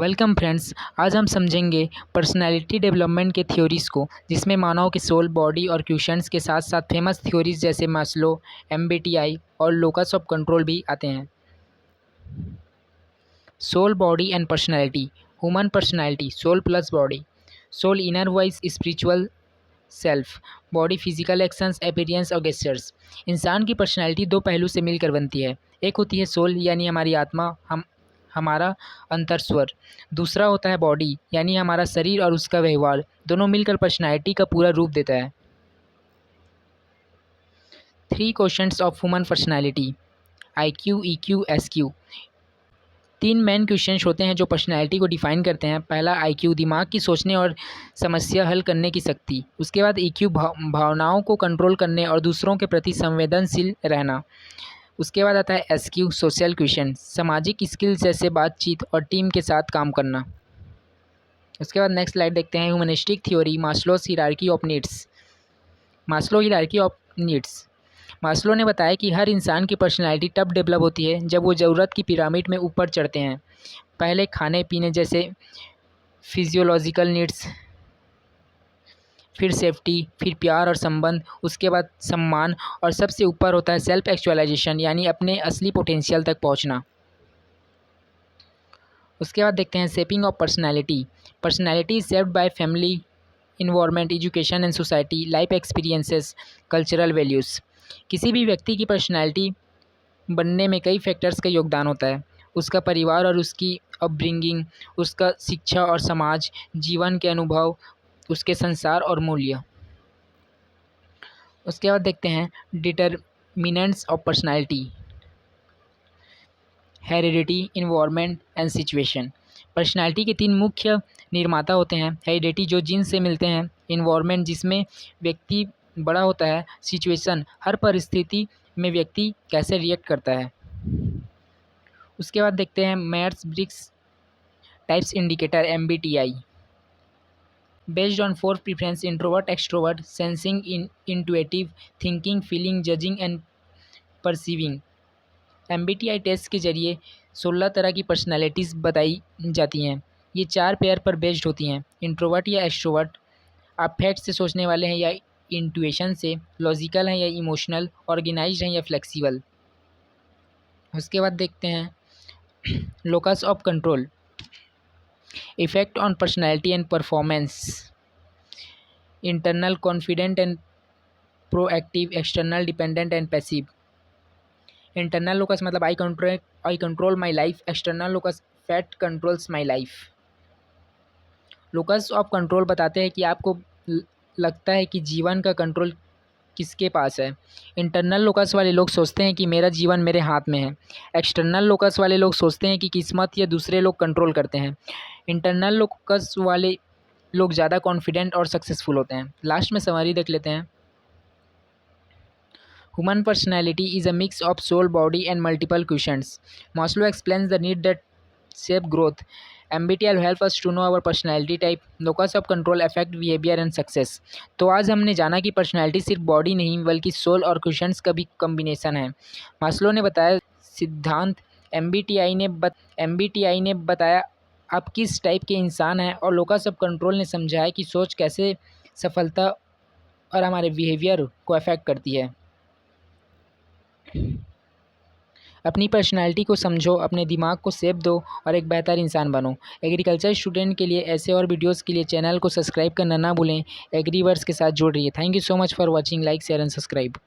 Welcome friends. आज हम समझेंगे पर्सनालिटी डेवलपमेंट के थ्योरीज़ को, जिसमें मानव के सोल, बॉडी और क्वेश्चंस के साथ साथ फेमस थ्योरीज जैसे मास्लो, एमबीटीआई और लोकस ऑफ कंट्रोल भी आते हैं। Soul, body and personality. Human personality, soul plus body. Soul inner voice, spiritual self. Body physical actions, appearance और गेस्चर्स। इंसान की पर्सनालिटी दो पहलू से मिलकर बनती है। एक होती है सोल यानी हमारी आत्मा, हमारा अंतर्स्वर। दूसरा होता है बॉडी यानी हमारा शरीर और उसका व्यवहार। दोनों मिलकर पर्सनालिटी का पूरा रूप देता है। 3 questions of human personality, IQ, EQ, SQ। 3 main questions होते हैं जो पर्सनालिटी को डिफाइन करते हैं। पहला IQ, दिमाग की सोचने और समस्या हल करने की शक्ति। उसके बाद EQ, भावनाओं को कंट्रोल करने और दूसरों के प्रति संवेदनशील रहना। उसके बाद आता है SQ, सोशल क्वेश्चन, सामाजिक स्किल्स जैसे बातचीत और टीम के साथ काम करना। उसके बाद नेक्स्ट स्लाइड देखते हैं, humanistic theory, मास्लोस hierarchy of needs. Maslow hierarchy of needs. Maslow ने बताया कि हर इंसान की पर्सनालिटी तब डेवलप होती है जब वो ज़रूरत की पिरामिड में ऊपर चढ़ते हैं। पहले खाने पीने जैसे फिजियोलॉजिकल नीड्स, फिर सेफ्टी, फिर प्यार और संबंध, उसके बाद सम्मान और सबसे ऊपर होता है सेल्फ एक्चुअलाइजेशन यानी अपने असली पोटेंशियल तक पहुंचना। उसके बाद देखते हैं shaping of personality. Personality is shaped by family, environment, education and society, life experiences, cultural values. किसी भी व्यक्ति की पर्सनालिटी बनने में कई फैक्टर्स का योगदान होता है। उसका परिवार और उसकी अपब्रिंगिंग, उसका शिक्षा और समाज, जीवन के अनुभव, उसके संसार और मूल्य। उसके बाद देखते हैं determinants of personality, heredity, environment and situation. Personality के 3 मुख्य निर्माता होते हैं। हेरिडिटी जो जीन से मिलते हैं, इन्वायरमेंट जिसमें व्यक्ति बड़ा होता है, सिचुएशन हर परिस्थिति में व्यक्ति कैसे रिएक्ट करता है। उसके बाद देखते हैं Myers Briggs types indicator, MBTI, based on 4 preference, introvert, extrovert, sensing, intuitive, thinking, feeling, judging and perceiving. MBTI test के जरिए 16 तरह की पर्सनालिटीज़ बताई जाती हैं। ये 4 पेयर पर बेस्ड होती हैं, इंट्रोवर्ट या एक्सट्रोवर्ट, आप फैक्ट से सोचने वाले हैं या इंट्यूशन से, लॉजिकल हैं या इमोशनल, ऑर्गेनाइज्ड हैं या फ्लेक्सिबल। उसके बाद देखते हैं locus of control, effect on personality and performance, internal confident and proactive, external dependent and passive. Internal locus मतलब I control my life, external locus fate controls my life. Locus of control बताते हैं कि आपको लगता है कि जीवन का कंट्रोल किसके पास है। इंटरनल लोकस वाले लोग सोचते हैं कि मेरा जीवन मेरे हाथ में है। एक्सटर्नल लोकस वाले लोग सोचते हैं कि किस्मत या दूसरे लोग कंट्रोल करते हैं। इंटरनल लोकस वाले लोग ज़्यादा कॉन्फिडेंट और सक्सेसफुल होते हैं। लास्ट में समरी देख लेते हैं। Human personality is a mix of soul, body, and multiple quotients. Maslow explains the need that shape growth. MBTI will help us to know our personality type. Locus of control affect behavior and success. तो आज हमने जाना कि personality सिर्फ body नहीं बल्कि soul और questions का भी कम्बिनेशन है। मास्लो ने बताया सिद्धांत, MBTI ने बताया आप किस टाइप के इंसान हैं, और लोकस ऑफ कंट्रोल ने समझाया कि सोच कैसे सफलता और हमारे बिहेवियर को अफेक्ट करती है। अपनी पर्सनालिटी को समझो, अपने दिमाग को शेप दो और एक बेहतर इंसान बनो। एग्रीकल्चर स्टूडेंट के लिए ऐसे और वीडियोस के लिए चैनल को सब्सक्राइब करना ना भूलें। एग्रीवर्स के साथ जुड़ रहिए। Thank you so much for watching. Like, share and subscribe.